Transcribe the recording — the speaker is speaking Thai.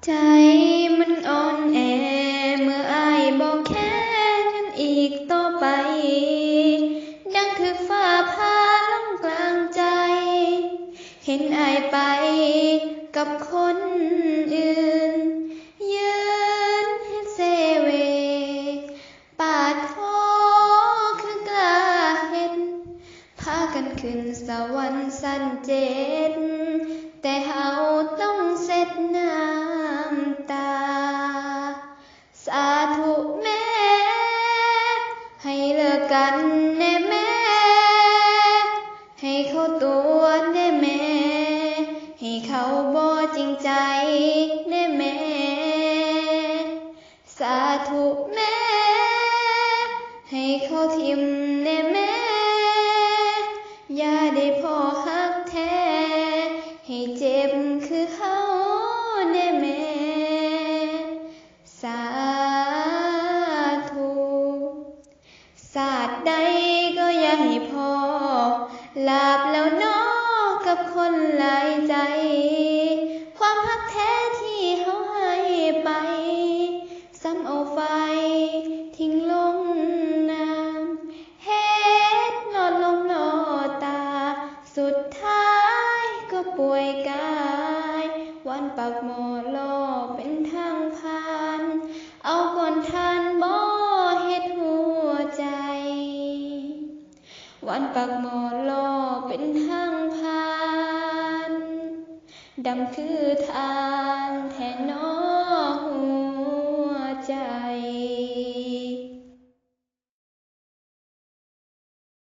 ใจมันอ่อนแอเมื่ออ้ายบอกแค่กันอีกต่อไปดังคือฟ้าผ่าลงกลางใจเห็นอ้ายไปกับคนอื่นยืนเฮ็ดเซเวปาดคอคือกล้าเฮ็ดพากันขึ้นสวรรค์ชั้น7แต่เฮาต้องเส็ดน้ำตาสาธุแม่ให้เลิกกันแน่แม่ให้เขาตัวแน่แม่ให้เขาบ่จริงใจแน่แม่สาธุแม่ให้เขาทิ่มแน่แม่อย่าได้พอฮักแท้ให้เจ็บคือเฮาแน่แม่สาธุศาสตร์ใดก็อย่าให้พอลาบแล้วเนาะกับคนหลายใจความฮักแท้ที่เฮาให้ไปซ้ำเอาไฟทิ้งลงน้ำเฮ็ดหลอดลมหลอดตาสุดท้ายก็ป่วยกายวันปากหม้อล่อเป็นทางผ่านเอาก่อนทานบ่เฮ็ดหัวใจวันปากหม้อล่อเป็นทางผ่านดำคือทางแท้น้อ